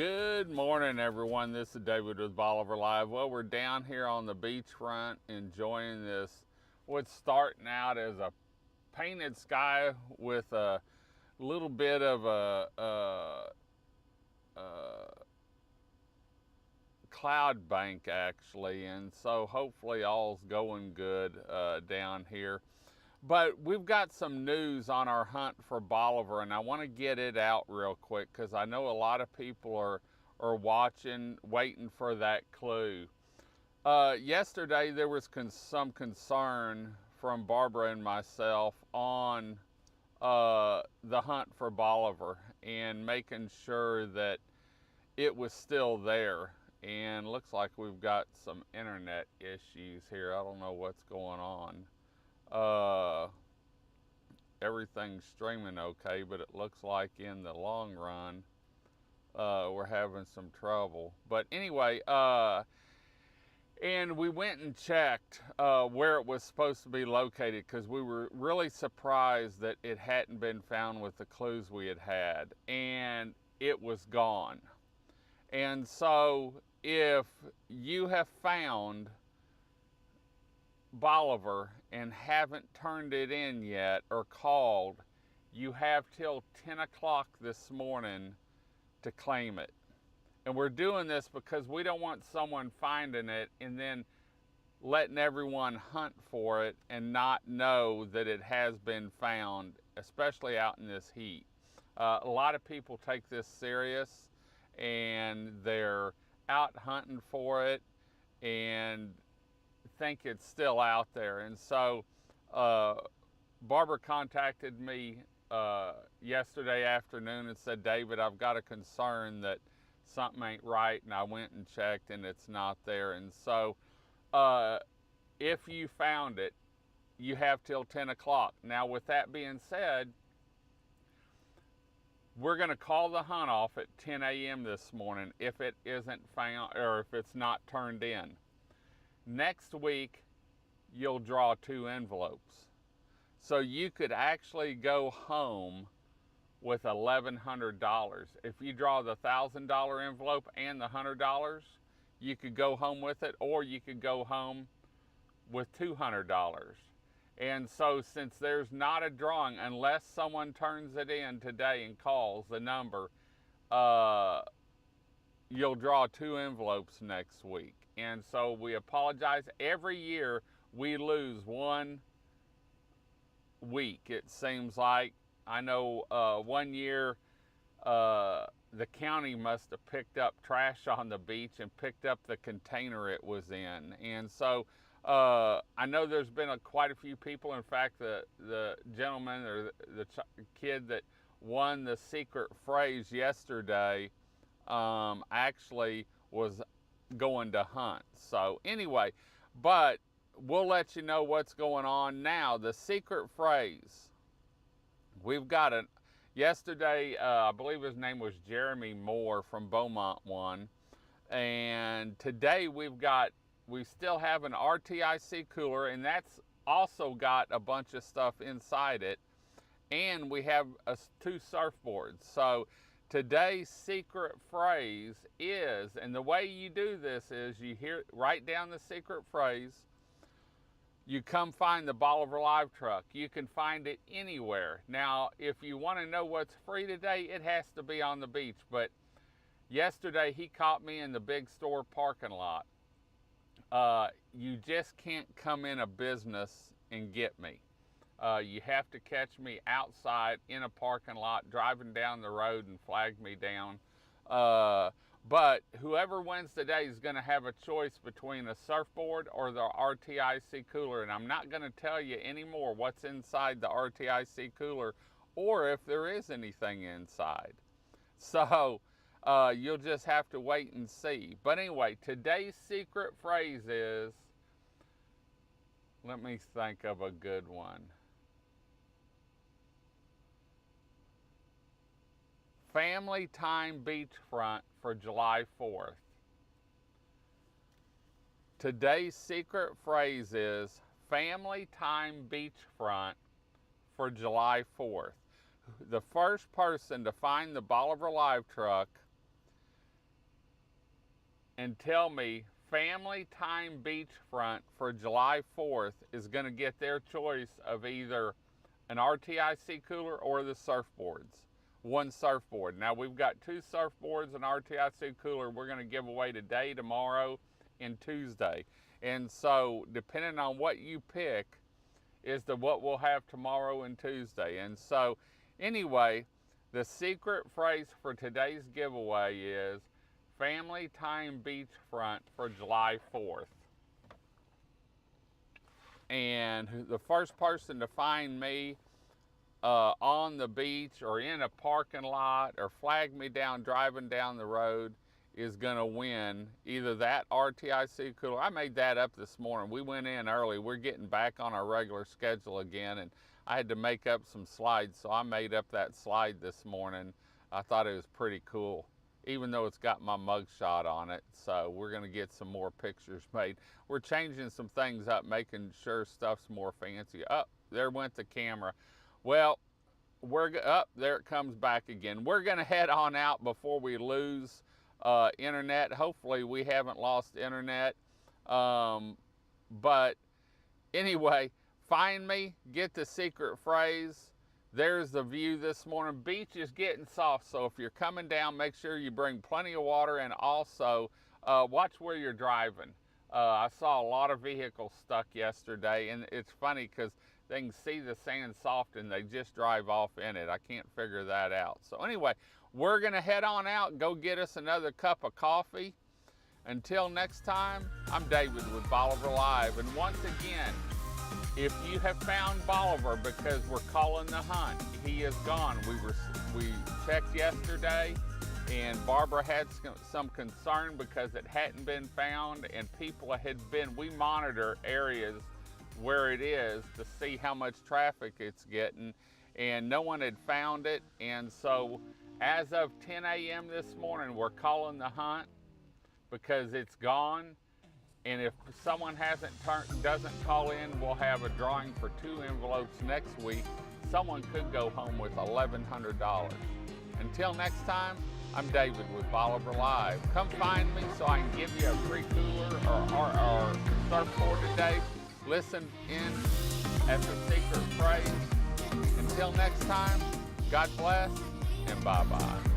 Good morning, everyone. This is David with Bolivar Live. Well, we're down here on the beachfront enjoying this, what's starting out as a painted sky with a little bit of a cloud bank, actually. And so hopefully all's going good down here. But we've got some news on our Hunt for Bolivar, and I want to get it out real quick because I know a lot of people are watching, waiting for that clue. Yesterday there was some concern from Barbara and myself on the Hunt for Bolivar and making sure that it was still there. And looks like we've got some internet issues here. I don't know what's going on. Everything's streaming okay, but it looks like in the long run we're having some trouble. But anyway, and we went and checked where it was supposed to be located because we were really surprised that it hadn't been found with the clues we had, and it was gone. And so if you have found Bolivar and haven't turned it in yet or called, you have till 10 o'clock this morning to claim it. And we're doing this because we don't want someone finding it and then letting everyone hunt for it and not know that it has been found, especially out in this heat. A lot of people take this serious and they're out hunting for it and think it's still out there. And so Barbara contacted me yesterday afternoon and said, David, I've got a concern that something ain't right, and I went and checked and it's not there. And so if you found it, you have till 10 o'clock. Now, with that being said, we're going to call the hunt off at 10 a.m. this morning if it isn't found or if it's not turned in. Next week, you'll draw 2 envelopes. So you could actually go home with $1,100. If you draw the $1,000 envelope and the $100, you could go home with it, or you could go home with $200. And so since there's not a drawing, unless someone turns it in today and calls the number, you'll draw 2 envelopes next week. And so we apologize. Every year we lose 1 week, it seems like. I know one year the county must have picked up trash on the beach and picked up the container it was in. And so I know there's been quite a few people. In fact, the gentleman or the kid that won the secret phrase yesterday actually was going to hunt. So anyway, but we'll let you know what's going on now. The secret phrase, we've got it yesterday. I believe his name was Jeremy Moore from Beaumont one, and today we still have an RTIC cooler, and that's also got a bunch of stuff inside it, and we have 2 surfboards. So today's secret phrase is, and the way you do this is you write down the secret phrase, you come find the Bolivar Live truck. You can find it anywhere. Now, if you want to know what's free today, it has to be on the beach. But yesterday he caught me in the big store parking lot. You just can't come in a business and get me. You have to catch me outside in a parking lot, driving down the road, and flag me down. But whoever wins today is going to have a choice between a surfboard or the RTIC cooler. And I'm not going to tell you anymore what's inside the RTIC cooler or if there is anything inside. So you'll just have to wait and see. But anyway, today's secret phrase is, let me think of a good one. Family time beachfront for July 4th. Today's secret phrase is family time beachfront for July 4th. The first person to find the Bolivar Live truck and tell me Family Time Beachfront for July 4th is going to get their choice of either an RTIC cooler or the surfboards. One surfboard. Now we've got 2 surfboards and RTIC cooler we're going to give away today, tomorrow, and Tuesday. And so depending on what you pick is what we'll have tomorrow and Tuesday. And so anyway, the secret phrase for today's giveaway is Family Time Beachfront for July 4th. And the first person to find me on the beach or in a parking lot or flag me down driving down the road is gonna win either that RTIC cooler. I made that up this morning. We went in early. We're getting back on our regular schedule again, and I had to make up some slides, so I made up that slide this morning. I thought it was pretty cool, even though it's got my mugshot on it. So we're gonna get some more pictures made. We're changing some things up, making sure stuff's more fancy. Oh, there went the camera. Well, there it comes back again. We're gonna head on out before we lose internet. Hopefully we haven't lost internet. But anyway, find me, get the secret phrase. There's the view this morning. Beach is getting soft, so if you're coming down, make sure you bring plenty of water, and also watch where you're driving. I saw a lot of vehicles stuck yesterday, and it's funny because they can see the sand soft and they just drive off in it. I can't figure that out. So anyway, we're gonna head on out and go get us another cup of coffee. Until next time, I'm David with Bolivar Live. And once again, if you have found Bolivar, because we're calling the hunt, he is gone. We checked yesterday, and Barbara had some concern because it hadn't been found, and people we monitor areas where it is to see how much traffic it's getting, and no one had found it. And so as of 10 a.m. this morning, we're calling the hunt because it's gone. And if someone doesn't call in, we'll have a drawing for 2 envelopes next week. Someone could go home with $1,100. Until next time, I'm David with Bolivar Live. Come find me so I can give you a free cooler or surfboard today. Listen in at the secret phrase. Until next time, God bless and bye-bye.